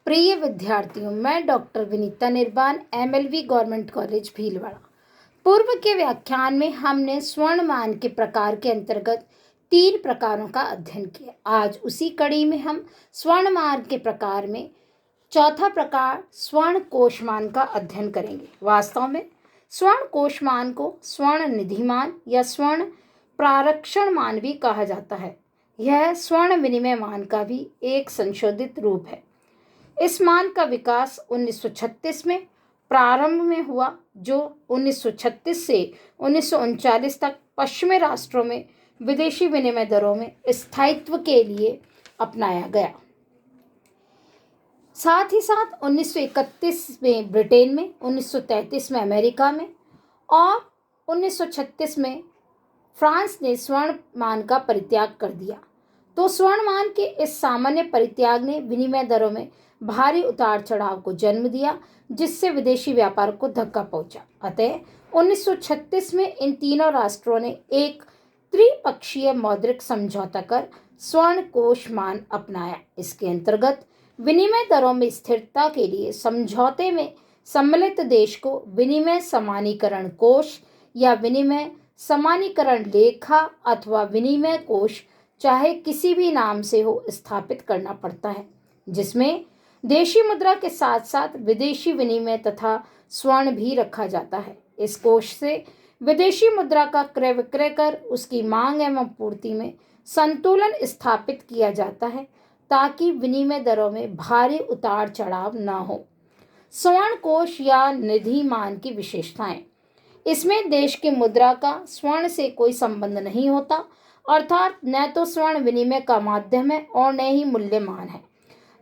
प्रिय विद्यार्थियों, मैं doctor Vinita Nirban, MLV government college Bhilwara. पूर्व के व्याख्यान में हमने स्वर्णमान के प्रकार के अंतर्गत 3 प्रकारों का अध्ययन किया। आज उसी कड़ी में हम स्वर्णमान के प्रकार में चौथा प्रकार स्वर्ण कोषमान का अध्ययन करेंगे। वास्तव में स्वर्ण कोषमान को स्वर्ण निधिमान या स्वर्ण प्रारक्षण मान भी कहा जाता है। यह स्वर्ण विनिमय मान का भी एक संशोधित रूप है। इस मान का विकास 1936 में प्रारंभ में हुआ, जो 1936 से 1939 तक पश्चिमी राष्ट्रों में विदेशी विनिमय दरों में स्थायित्व के लिए अपनाया गया। साथ ही साथ 1931 में ब्रिटेन में, 1933 में अमेरिका में और 1936 में फ्रांस ने स्वर्ण मान का परित्याग कर दिया। तो स्वर्ण मान के इस सामान्य परित्याग ने विनिमय दरों में भारी उतार चढ़ाव को जन्म दिया, जिससे विदेशी व्यापार को धक्का पहुंचा। अतः 1936 में इन तीनों राष्ट्रों ने एक त्रिपक्षीय मौद्रिक समझौता कर स्वर्ण कोष मान अपनाया। इसके अंतर्गत विनिमय दरों में स्थिरता के लिए समझौते में सम्मिलित देश को विनिमय समानीकरण कोष या विनिमय समानीकरण लेखा अथवा विनिमय कोष, चाहे किसी भी नाम से हो, स्थापित करना पड़ता है, जिसमें देशी मुद्रा के साथ साथ विदेशी विनिमय तथा स्वर्ण भी रखा जाता है। इस कोष से विदेशी मुद्रा का क्रय विक्रय कर उसकी मांग एवं पूर्ति में संतुलन स्थापित किया जाता है, ताकि विनिमय दरों में भारी उतार चढ़ाव न हो। स्वर्ण कोष या निधि मान की विशेषताएं: इसमें देश की मुद्रा का स्वर्ण से कोई संबंध नहीं होता, अर्थात न तो स्वर्ण विनिमय का माध्यम है और न ही मूल्यमान है।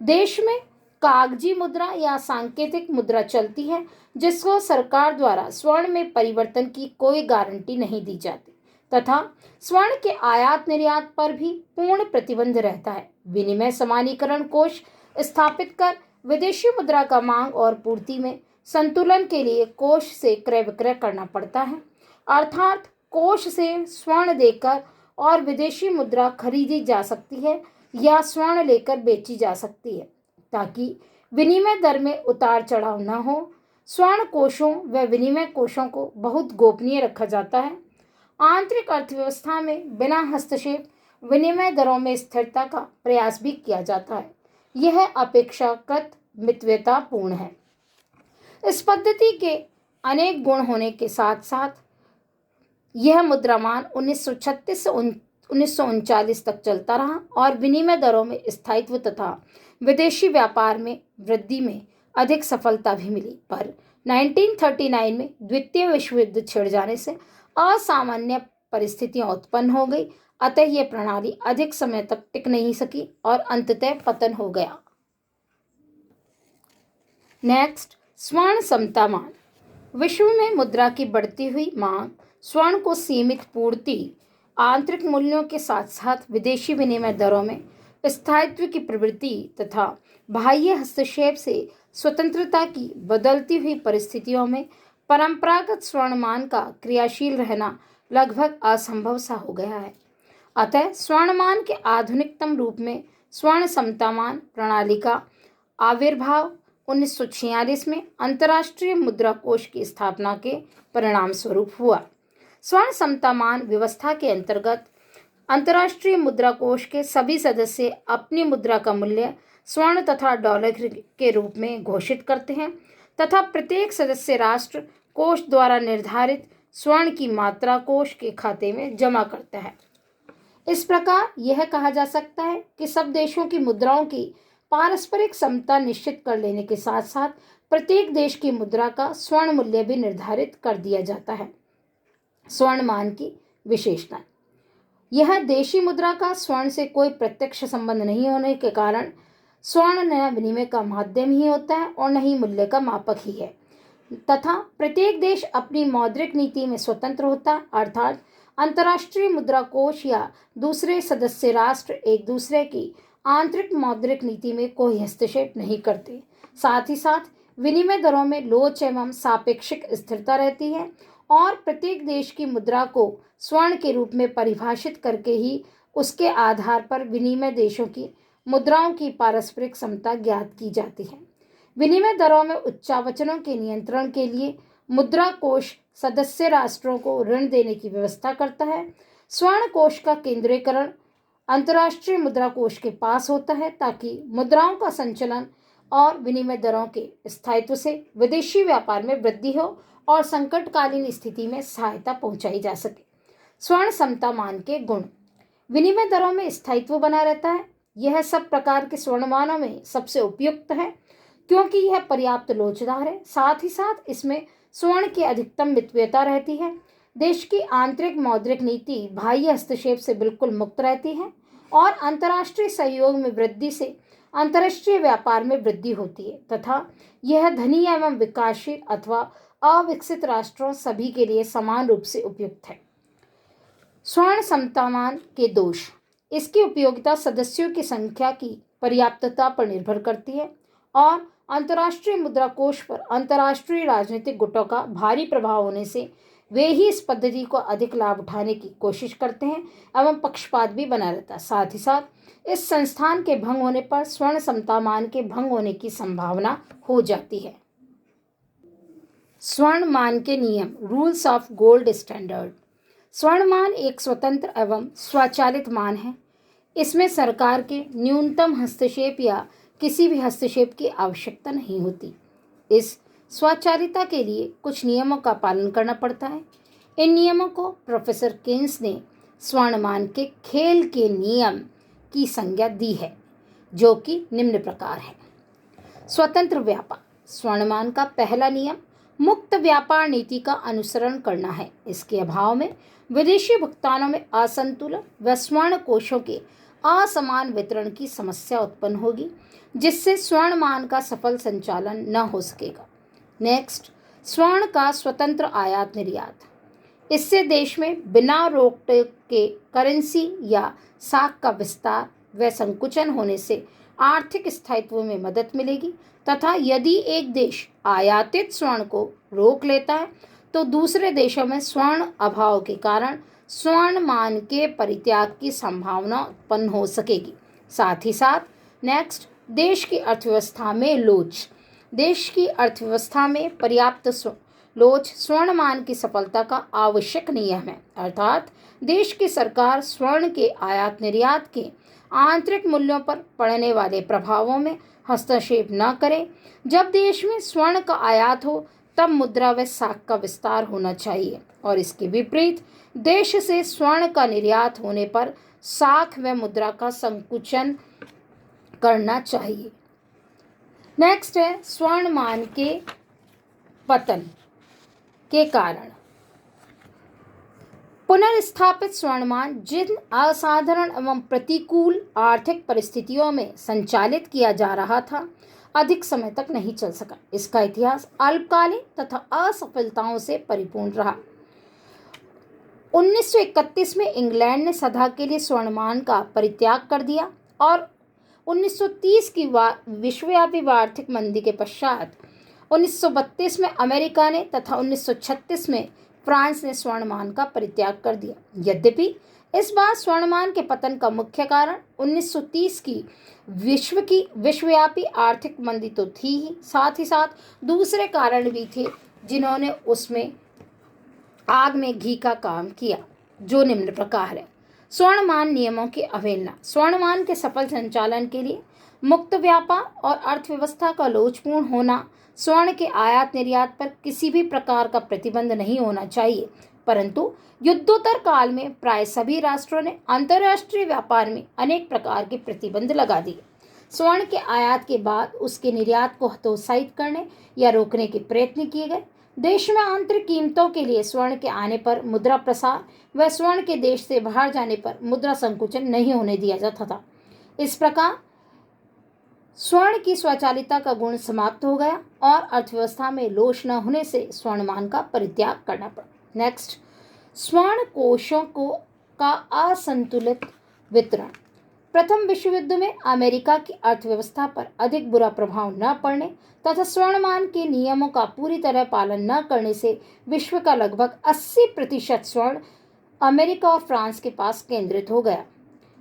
देश में कागजी मुद्रा या सांकेतिक मुद्रा चलती है, जिसको सरकार द्वारा स्वर्ण में परिवर्तन की कोई गारंटी नहीं दी जाती तथा स्वर्ण के आयात निर्यात पर भी पूर्ण प्रतिबंध रहता है। विनिमय समानीकरण कोष स्थापित कर विदेशी मुद्रा का मांग और पूर्ति में संतुलन के लिए कोष से क्रय विक्रय करना पड़ता है, अर्थात कोष से स्वर्ण देकर और विदेशी मुद्रा खरीदी जा सकती है या स्वर्ण लेकर बेची जा सकती है, ताकि विनिमय दर में उतार चढ़ाव न हो। स्वर्ण कोषों व विनिमय कोषों को बहुत गोपनीय रखा जाता है। आंतरिक अर्थव्यवस्था में बिना हस्तक्षेप विनिमय दरों में स्थिरता का प्रयास भी किया जाता है। यह अपेक्षाकृत मितव्यतापूर्ण है। इस पद्धति के अनेक गुण होने के साथ साथ यह मुद्रामान 1936 से 1939 तक चलता रहा और विनिमय दरों में स्थायित्व तथा विदेशी व्यापार में वृद्धि में अधिक सफलता भी मिली। पर 1939 में द्वितीय विश्व युद्ध छिड़ जाने से असामान्य परिस्थितियां उत्पन्न हो गई, अतः यह प्रणाली अधिक समय तक टिक नहीं सकी और अंततः पतन हो गया। नेक्स्ट, स्वर्ण समता मान। विश्व में मुद्रा की बढ़ती हुई मांग, स्वर्ण को सीमित पूर्ति, आंतरिक मूल्यों के साथ साथ विदेशी विनिमय दरों में स्थायित्व की प्रवृत्ति तथा बाह्य हस्तक्षेप से स्वतंत्रता की बदलती हुई परिस्थितियों में परंपरागत स्वर्णमान का क्रियाशील रहना लगभग असंभव सा हो गया है। अतः स्वर्णमान के आधुनिकतम रूप में स्वर्ण समतामान प्रणाली का आविर्भाव 1946 में अंतर्राष्ट्रीय मुद्रा कोष की स्थापना के परिणाम स्वरूप हुआ। स्वर्ण समतामान व्यवस्था के अंतर्गत अंतर्राष्ट्रीय मुद्रा कोष के सभी सदस्य अपनी मुद्रा का मूल्य स्वर्ण तथा डॉलर के रूप में घोषित करते हैं तथा प्रत्येक सदस्य राष्ट्र कोष द्वारा निर्धारित स्वर्ण की मात्रा कोष के खाते में जमा करता है। इस प्रकार यह कहा जा सकता है कि सब देशों की मुद्राओं की पारस्परिक समता निश्चित कर लेने के साथ साथ प्रत्येक देश की मुद्रा का स्वर्ण मूल्य भी निर्धारित कर दिया जाता है। स्वर्ण मान की विशेषता: यह देशी मुद्रा का स्वर्ण से कोई प्रत्यक्ष संबंध नहीं होने के कारण स्वर्ण न विनिमय का माध्यम ही होता है और न ही मूल्य का मापक ही है, तथा प्रत्येक देश अपनी मौद्रिक नीति में स्वतंत्र होता है, अर्थात अंतर्राष्ट्रीय मुद्रा कोष या दूसरे सदस्य राष्ट्र एक दूसरे की आंतरिक मौद्रिक नीति में कोई हस्तक्षेप नहीं करते। साथ ही साथ विनिमय दरों में लोच एवं सापेक्षिक स्थिरता रहती है और प्रत्येक देश की मुद्रा को स्वर्ण के रूप में परिभाषित करके ही उसके आधार पर विनिमय देशों की मुद्राओं की पारस्परिक समता ज्ञात की जाती है। विनिमय दरों में उच्चावचनों के नियंत्रण के लिए मुद्रा कोष सदस्य राष्ट्रों को ऋण देने की व्यवस्था करता है। स्वर्ण कोष का केंद्रीकरण अंतर्राष्ट्रीय मुद्रा कोष के पास होता है ताकि मुद्राओं का संचलन और विनिमय दरों के स्थायित्व से विदेशी व्यापार में वृद्धि हो और संकटकालीन स्थिति में सहायता पहुंचाई जा सके। स्वर्ण समता मान के गुण। विनिमय दरों में स्थायित्व बना रहता है। यह सब प्रकार के स्वर्णमानों में सबसे उपयुक्त है क्योंकि यह पर्याप्त लोचदार है। साथ ही साथ इसमें स्वर्ण की अधिकतम मितव्ययता रहती है। देश की आंतरिक मौद्रिक नीति बाह्य हस्तक्षेप से बिल्कुल मुक्त रहती है और अंतर्राष्ट्रीय सहयोग में वृद्धि से अंतर्राष्ट्रीय व्यापार में वृद्धि होती है तथा यह धनी एवं विकासशील अथवा अविकसित राष्ट्रों सभी के लिए समान रूप से उपयुक्त है। स्वर्ण समतामान के दोष। इसकी उपयोगिता सदस्यों की संख्या की पर्याप्तता पर निर्भर करती है और अंतर्राष्ट्रीय मुद्रा कोष पर अंतर्राष्ट्रीय राजनीतिक गुटों का भारी प्रभाव होने से वे ही इस पद्धति को अधिक लाभ उठाने की कोशिश करते हैं एवं पक्षपात भी बना रहता है। साथ ही साथ इस संस्थान के भंग होने पर स्वर्ण समतामान के भंग होने की संभावना हो जाती है। स्वर्ण मान के नियम, रूल्स ऑफ गोल्ड स्टैंडर्ड। स्वर्ण मान एक स्वतंत्र एवं स्वचालित मान है। इसमें सरकार के न्यूनतम हस्तक्षेप या किसी भी हस्तक्षेप की आवश्यकता नहीं होती। इस स्वचालिता के लिए कुछ नियमों का पालन करना पड़ता है। इन नियमों को प्रोफेसर केन्स ने स्वर्णमान के खेल के नियम की संज्ञा दी है, जो कि निम्न प्रकार है। स्वतंत्र व्यापार। स्वर्णमान का पहला नियम मुक्त व्यापार नीति का अनुसरण करना है। इसके अभाव में विदेशी भुगतानों में असंतुलन व स्वर्ण कोषों के असमान वितरण की समस्या उत्पन्न होगी, जिससे स्वर्णमान का सफल संचालन न हो सकेगा। नेक्स्ट, स्वर्ण का स्वतंत्र आयात निर्यात। इससे देश में बिना रोक टोक के करेंसी या साख का विस्तार व संकुचन होने से आर्थिक स्थायित्व में मदद मिलेगी तथा यदि एक देश आयातित स्वर्ण को रोक लेता है तो दूसरे देशों में स्वर्ण अभाव के कारण स्वर्ण मान के परित्याग की संभावना उत्पन्न हो सकेगी। साथ ही साथ नेक्स्ट, देश की अर्थव्यवस्था में लोच। देश की अर्थव्यवस्था में पर्याप्त लोच स्वर्णमान की सफलता का आवश्यक नियम है। अर्थात देश की सरकार स्वर्ण के आयात निर्यात के आंतरिक मूल्यों पर पड़ने वाले प्रभावों में हस्तक्षेप न करे। जब देश में स्वर्ण का आयात हो तब मुद्रा व साख का विस्तार होना चाहिए और इसके विपरीत देश से स्वर्ण का निर्यात होने पर साख व मुद्रा का संकुचन करना चाहिए। नेक्स्ट है स्वर्ण मान के पतन के कारण। पुनर्स्थापित स्वर्णमान जिन असाधारण एवं प्रतिकूल आर्थिक परिस्थितियों में संचालित किया जा रहा था, अधिक समय तक नहीं चल सका। इसका इतिहास अल्पकालीन तथा असफलताओं से परिपूर्ण रहा। 1931 में इंग्लैंड ने सदा के लिए स्वर्णमान का परित्याग कर दिया और 1930 की विश्वव्यापी आर्थिक मंदी के पश्चात 1932 में अमेरिका ने तथा 1936 में फ्रांस ने स्वर्णमान का परित्याग कर दिया। यद्यपि इस बार स्वर्णमान के पतन का मुख्य कारण 1930 की विश्वव्यापी आर्थिक मंदी तो थी ही, साथ ही साथ दूसरे कारण भी थे जिन्होंने उसमें आग में घी का काम किया, जो निम्न प्रकार है। स्वर्णमान नियमों की अवहेलना। स्वर्णमान के सफल संचालन के लिए मुक्त व्यापार और अर्थव्यवस्था का लोचपूर्ण होना, स्वर्ण के आयात निर्यात पर किसी भी प्रकार का प्रतिबंध नहीं होना चाहिए, परंतु युद्धोत्तर काल में प्राय सभी राष्ट्रों ने अंतर्राष्ट्रीय व्यापार में अनेक प्रकार के प्रतिबंध लगा दिए। स्वर्ण के आयात के बाद उसके निर्यात को हतोत्साहित करने या रोकने के प्रयत्न किए गए। देश में आंतरिक कीमतों के लिए स्वर्ण के आने पर मुद्रा प्रसार व स्वर्ण के देश से बाहर जाने पर मुद्रा संकुचन नहीं होने दिया जाता था। इस प्रकार स्वर्ण की स्वचालिता का गुण समाप्त हो गया और अर्थव्यवस्था में लोच न होने से स्वर्णमान का परित्याग करना पड़ा। नेक्स्ट, स्वर्ण कोषों का असंतुलित वितरण। प्रथम विश्व युद्ध में अमेरिका की अर्थव्यवस्था पर अधिक बुरा प्रभाव न पड़ने तथा स्वर्णमान के नियमों का पूरी तरह पालन न करने से विश्व का लगभग 80% स्वर्ण अमेरिका और फ्रांस के पास केंद्रित हो गया।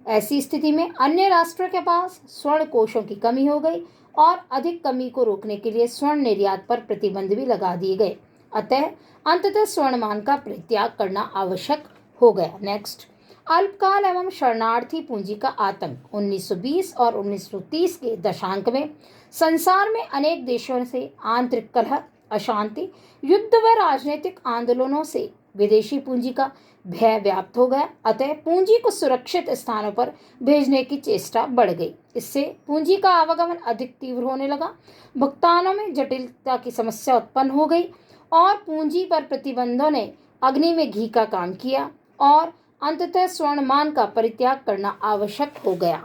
ऐसी स्थिति में अन्य राष्ट्रों के पास स्वर्ण कोषों की कमी हो गई और अधिक कमी को रोकने के लिए स्वर्ण निर्यात पर प्रतिबंध भी लगा दिए गए। अतः अंततः स्वर्णमान का परित्याग करना आवश्यक हो गया। नेक्स्ट, अल्पकाल एवं शरणार्थी पूंजी का आतंक। 1920 और 1930 के दशाक में संसार में अनेक देशों से आंतरिक कलह, अशांति, युद्ध व राजनीतिक आंदोलनों से विदेशी पूंजी का भय व्याप्त हो गया। अतः पूंजी को सुरक्षित स्थानों पर भेजने की चेष्टा बढ़ गई। इससे पूंजी का आवागमन अधिक तीव्र होने लगा, भुगतानों में जटिलता की समस्या उत्पन्न हो गई और पूंजी पर प्रतिबंधों ने अग्नि में घी का काम किया और अंततः स्वर्णमान का परित्याग करना आवश्यक हो गया।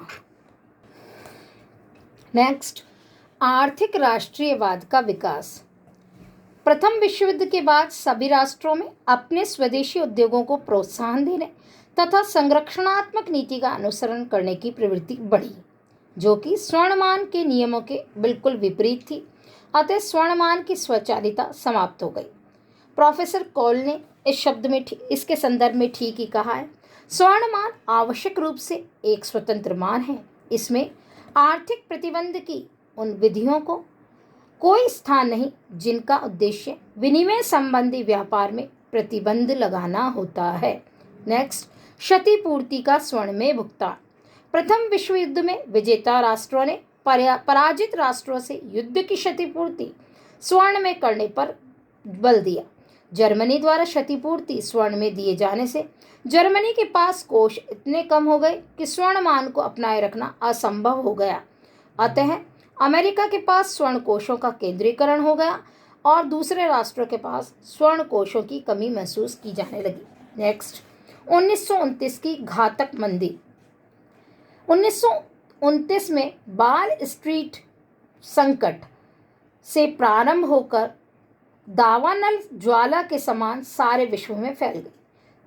नेक्स्ट, आर्थिक राष्ट्रीयवाद का विकास। प्रथम विश्व युद्ध के बाद सभी राष्ट्रों में अपने स्वदेशी उद्योगों को प्रोत्साहन देने तथा संरक्षणात्मक नीति का अनुसरण करने की प्रवृत्ति बढ़ी, जो कि स्वर्णमान के नियमों के बिल्कुल विपरीत थी। अतः स्वर्णमान की स्वचालिता समाप्त हो गई। प्रोफेसर कॉल ने इस शब्द में इसके संदर्भ में ठीक ही कहा है, स्वर्णमान आवश्यक रूप से एक स्वतंत्र मान है। इसमें आर्थिक प्रतिबंध की उन विधियों को कोई स्थान नहीं जिनका उद्देश्य विनिमय संबंधी व्यापार में प्रतिबंध लगाना होता है। नेक्स्ट, क्षतिपूर्ति का स्वर्ण में भुगतान। प्रथम विश्व युद्ध में विजेता राष्ट्रों ने पराजित राष्ट्रों से युद्ध की क्षतिपूर्ति स्वर्ण में करने पर बल दिया। जर्मनी द्वारा क्षतिपूर्ति स्वर्ण में दिए जाने से जर्मनी के पास कोष इतने कम हो गए कि स्वर्ण मान को अपनाए रखना असंभव हो गया। अतः अमेरिका के पास स्वर्ण कोषों का केंद्रीकरण हो गया और दूसरे राष्ट्रों के पास स्वर्ण कोषों की कमी महसूस की जाने लगी। नेक्स्ट, 1929 की घातक मंदी। 1929 में बाल स्ट्रीट संकट से प्रारंभ होकर दावानल ज्वाला के समान सारे विश्व में फैल गई।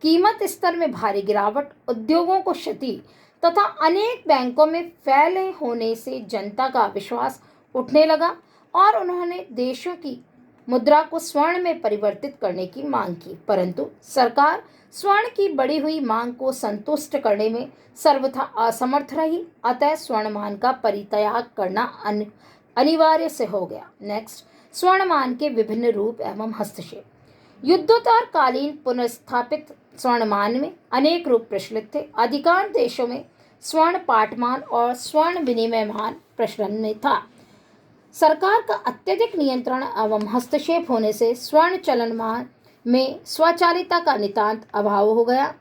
कीमत स्तर में भारी गिरावट, उद्योगों को क्षति तथा अनेक बैंकों में फैले होने से जनता का विश्वास उठने लगा और उन्होंने देशों की मुद्रा को स्वर्ण में परिवर्तित करने की मांग की, परंतु सरकार स्वर्ण की बढ़ी हुई मांग को संतुष्ट करने में सर्वथा असमर्थ रही। अतः स्वर्णमान का परित्याग करना अनिवार्य से हो गया। नेक्स्ट, स्वर्णमान के विभिन्न रूप एवं हस्तक्षेप। युद्धोत्तर कालीन पुनर्स्थापित स्वर्णमान में अनेक रूप प्रचलित थे। अधिकांश देशों में स्वर्ण पाठमान और स्वर्ण विनिमयमान प्रचलन में था। सरकार का अत्यधिक नियंत्रण एवं हस्तक्षेप होने से स्वर्ण चलनमान में स्वचालिता का नितांत अभाव हो गया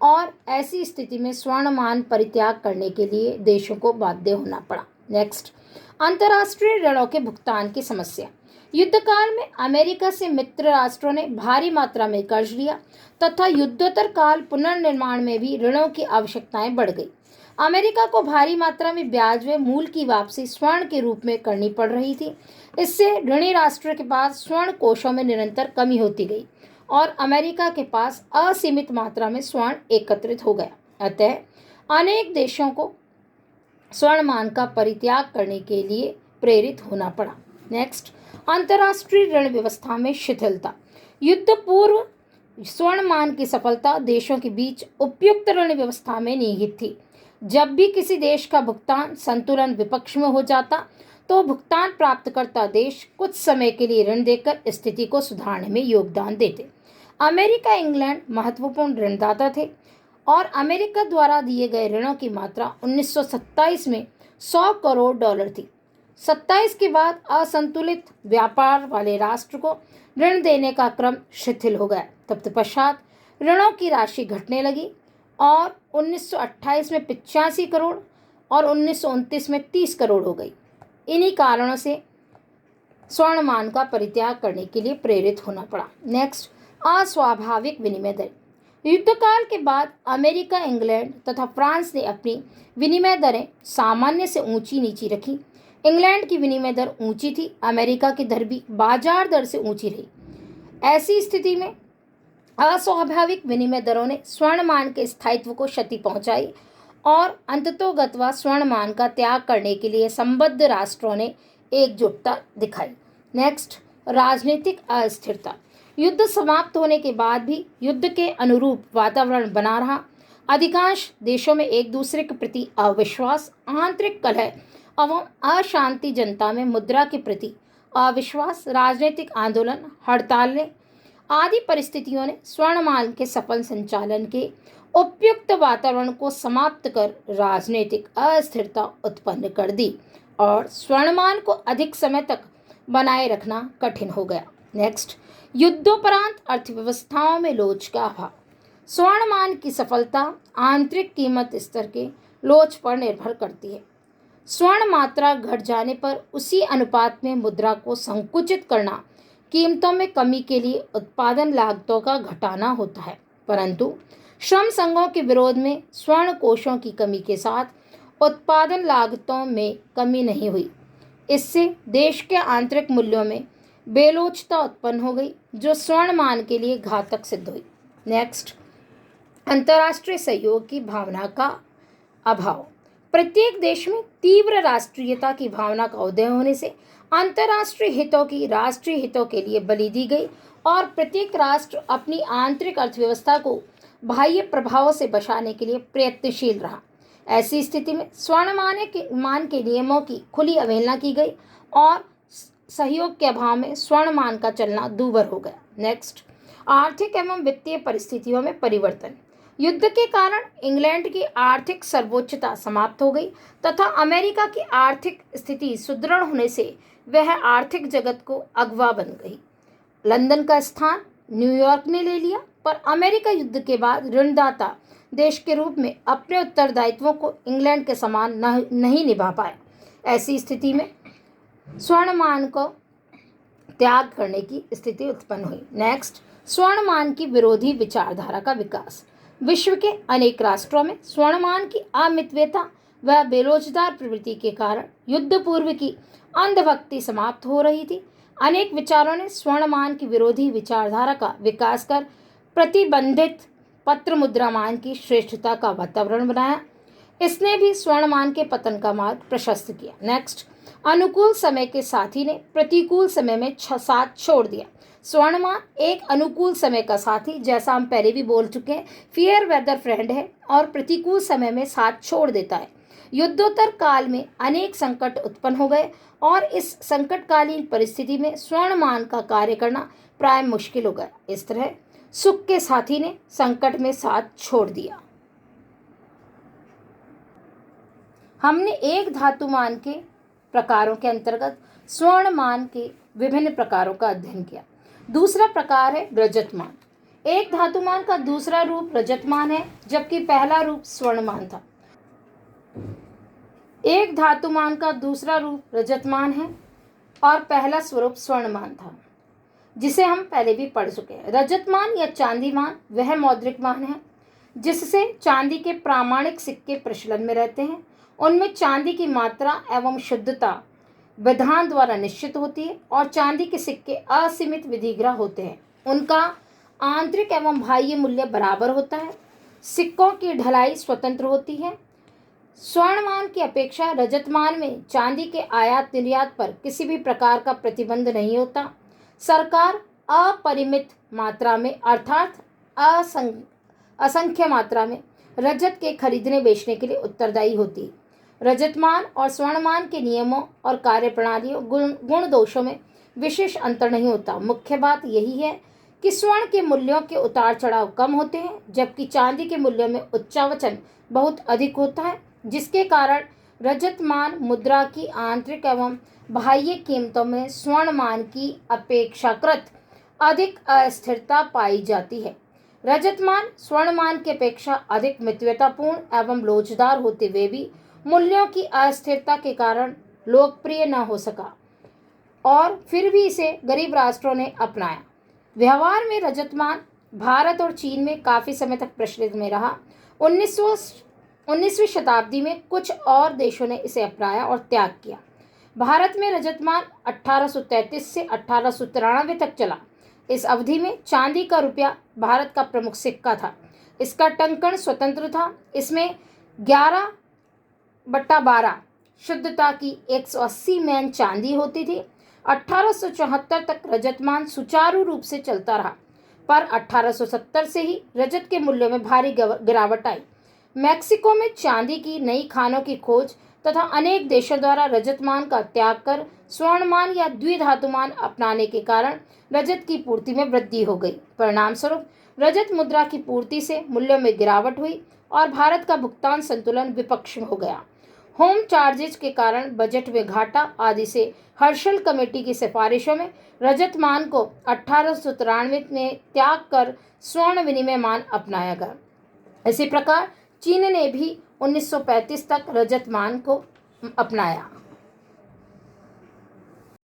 और ऐसी स्थिति में स्वर्णमान परित्याग करने के लिए देशों को बाध्य होना पड़ा। नेक्स्ट, अंतर्राष्ट्रीय ऋणों के भुगतान की समस्या। युद्धकाल में अमेरिका से मित्र राष्ट्रों ने भारी मात्रा में कर्ज लिया तथा युद्धोत्तर काल पुनर्निर्माण में भी ऋणों की आवश्यकताएं बढ़ गई। अमेरिका को भारी मात्रा में ब्याज व मूल की वापसी स्वर्ण के रूप में करनी पड़ रही थी। इससे ऋणी राष्ट्रों के पास स्वर्ण कोषों में निरंतर कमी होती गई और अमेरिका के पास असीमित मात्रा में स्वर्ण एकत्रित हो गया। अतः अनेक देशों को स्वर्णमान का परित्याग करने के लिए प्रेरित होना पड़ा। नेक्स्ट, अंतर्राष्ट्रीय ऋण व्यवस्था में शिथिलता। युद्ध पूर्व स्वर्णमान की सफलता देशों के बीच उपयुक्त ऋण व्यवस्था में निहित थी। जब भी किसी देश का भुगतान संतुलन विपक्ष में हो जाता तो भुगतान प्राप्तकर्ता देश कुछ समय के लिए ऋण देकर स्थिति को सुधारने में योगदान देते। अमेरिका, इंग्लैंड महत्वपूर्ण ऋणदाता थे और अमेरिका द्वारा दिए गए ऋणों की मात्रा 1927 में 100 करोड़ डॉलर थी। 27 के बाद असंतुलित व्यापार वाले राष्ट्र को ऋण देने का क्रम शिथिल हो गया। तत्पश्चात ऋणों की राशि घटने लगी और 1928 में 85 करोड़ और 1929 में 30 करोड़ हो गई। इन्हीं कारणों से स्वर्णमान का परित्याग करने के लिए प्रेरित होना पड़ा। नेक्स्ट, अस्वाभाविक विनिमय दर। युद्धकाल के बाद अमेरिका, इंग्लैंड तथा फ्रांस ने अपनी विनिमय दरें सामान्य से ऊंची नीची रखी। इंग्लैंड की विनिमय दर ऊंची थी, अमेरिका की दर भी बाजार दर से ऊंची रही। ऐसी स्थिति में अस्वाभाविक विनिमय दरों ने स्वर्णमान के स्थायित्व को क्षति पहुंचाई और अंततोगत्वा स्वर्णमान का त्याग करने के लिए संबद्ध राष्ट्रों ने एकजुटता दिखाई। नेक्स्ट, राजनीतिक अस्थिरता। युद्ध समाप्त होने के बाद भी युद्ध के अनुरूप वातावरण बना रहा। अधिकांश देशों में एक दूसरे के प्रति अविश्वास, आंतरिक कलह एवं अशांति, जनता में मुद्रा के प्रति अविश्वास, राजनीतिक आंदोलन, हड़तालें आदि परिस्थितियों ने स्वर्णमान के सफल संचालन के उपयुक्त वातावरण को समाप्त कर राजनीतिक अस्थिरता उत्पन्न कर दी और स्वर्णमान को अधिक समय तक बनाए रखना कठिन हो गया। नेक्स्ट, युद्धोपरांत अर्थव्यवस्थाओं में लोच का अभाव। स्वर्णमान की सफलता आंतरिक कीमत स्तर के लोच पर निर्भर करती है। स्वर्ण मात्रा घट जाने पर उसी अनुपात में मुद्रा को संकुचित करना कीमतों में कमी के लिए उत्पादन लागतों का घटाना होता है, परंतु श्रम संघों के विरोध में स्वर्ण कोषों की कमी के साथ उत्पादन लागतों में कमी नहीं हुई। इससे देश के आंतरिक मूल्यों में बेलोचता उत्पन्न हो गई, जो स्वर्ण मान के लिए घातक सिद्ध हुई। नेक्स्ट, अंतर्राष्ट्रीय सहयोग की भावना का अभाव। प्रत्येक देश में तीव्र राष्ट्रीयता की भावना का उदय होने से अंतर्राष्ट्रीय हितों की राष्ट्रीय हितों के लिए बलि दी गई और प्रत्येक राष्ट्र अपनी आंतरिक अर्थव्यवस्था को बाह्य प्रभावों से बचाने के लिए प्रयत्नशील रहा। ऐसी स्थिति में स्वर्ण मान के नियमों की खुली अवहेलना की गई और सहयोग के अभाव में स्वर्ण मान का चलना दूभर हो गया। नेक्स्ट, आर्थिक एवं वित्तीय परिस्थितियों में परिवर्तन। युद्ध के कारण इंग्लैंड की आर्थिक सर्वोच्चता समाप्त हो गई तथा अमेरिका की आर्थिक स्थिति सुदृढ़ होने से वह आर्थिक जगत को अगवा बन गई। लंदन का स्थान न्यूयॉर्क ने ले लिया, पर अमेरिका युद्ध के बाद ऋणदाता देश के रूप में अपने उत्तरदायित्वों को इंग्लैंड के समान नहीं निभा पाया। ऐसी स्थिति में स्वर्णमान को त्याग करने की स्थिति उत्पन्न हुई। नेक्स्ट, स्वर्णमान की विरोधी विचारधारा का विकास। विश्व के अनेक राष्ट्रों में स्वर्णमान की अमितव्यता व बेरोजगार प्रवृत्ति के कारण युद्ध पूर्व की अंधभक्ति समाप्त हो रही थी। अनेक विचारों ने स्वर्णमान की विरोधी विचारधारा का विकास कर प्रतिबंधित पत्र मुद्रामान की श्रेष्ठता का वातावरण बनाया। इसने भी स्वर्णमान के पतन का मार्ग प्रशस्त किया। नेक्स्ट, अनुकूल समय के साथी ने प्रतिकूल समय में साथ छोड़ दिया। स्वर्णमान एक अनुकूल समय का साथी, जैसा हम पहले भी बोल चुके हैं, फेयर वेदर फ्रेंड है और प्रतिकूल समय में साथ छोड़ देता है। युद्धोत्तर काल में अनेक संकट उत्पन्न हो गए और इस संकटकालीन परिस्थिति में स्वर्णमान का कार्य करना प्राय मुश्किल हो गया। इस तरह सुख के साथी ने संकट में साथ छोड़ दिया। हमने एक धातुमान के प्रकारों के अंतर्गत स्वर्णमान के विभिन्न प्रकारों का अध्ययन किया। दूसरा प्रकार है रजतमान। एक धातुमान का दूसरा रूप रजतमान है, जबकि पहला रूप स्वर्णमान था। एक धातुमान का दूसरा रूप रजतमान है और पहला स्वरूप स्वर्णमान था, जिसे हम पहले भी पढ़ चुके हैं। रजतमान या चांदीमान वह मौद्रिक मान है जिससे चांदी के प्रामाणिक सिक्के प्रचलन में रहते हैं। उनमें चांदी की मात्रा एवं शुद्धता विधान द्वारा निश्चित होती है और चांदी के सिक्के असीमित विधिग्रह होते हैं। उनका आंतरिक एवं बाह्य मूल्य बराबर होता है। सिक्कों की ढलाई स्वतंत्र होती है। स्वर्णमान की अपेक्षा रजतमान में चांदी के आयात निर्यात पर किसी भी प्रकार का प्रतिबंध नहीं होता। सरकार अपरिमित मात्रा में अर्थात असंख्य मात्रा में रजत के खरीदने बेचने के लिए उत्तरदायी होती है। रजतमान और स्वर्णमान के नियमों और कार्यप्रणालियों गुण दोषों में विशेष अंतर नहीं होता। मुख्य बात यही है कि स्वर्ण के मूल्यों के उतार चढ़ाव कम होते हैं, जबकि चांदी के मूल्यों में उच्चावचन बहुत अधिक होता है, जिसके कारण रजतमान मुद्रा की आंतरिक एवं बाह्य कीमतों में स्वर्णमान की अपेक्षाकृत अधिक अस्थिरता पाई जाती है। रजतमान स्वर्णमान की अपेक्षा अधिक मितव्यतापूर्ण एवं लोचदार होते हुए भी मूल्यों की अस्थिरता के कारण लोकप्रिय न हो सका और फिर भी इसे गरीब राष्ट्रों ने अपनाया। व्यवहार में रजतमान भारत और चीन में काफ़ी समय तक प्रचलित में रहा। 19वीं शताब्दी में कुछ और देशों ने इसे अपनाया और त्याग किया। भारत में रजतमान 1833 से 1893 तक चला। इस अवधि में चांदी का रुपया भारत का प्रमुख सिक्का था। इसका टंकण स्वतंत्र था। इसमें 11/12 शुद्धता की 180 मैन चांदी होती थी। 1874 तक रजतमान सुचारू रूप से चलता रहा, पर 1870 से ही रजत के मूल्यों में भारी गिरावट आई। मैक्सिको में चांदी की नई खानों की खोज तथा अनेक देशों द्वारा रजतमान का त्याग कर स्वर्णमान या द्विधातुमान अपनाने के कारण रजत की पूर्ति में वृद्धि हो गई। परिणाम स्वरूप रजत मुद्रा की पूर्ति से मूल्यों में गिरावट हुई और भारत का भुगतान संतुलन विपक्ष हो गया। होम चार्जेज के कारण बजट में घाटा आदि से हर्षल कमेटी की सिफारिशों में रजत मान को 1893 में त्याग कर स्वर्ण विनिमय मान अपनाया गया। इसी प्रकार चीन ने भी 1935 तक रजत मान को अपनाया।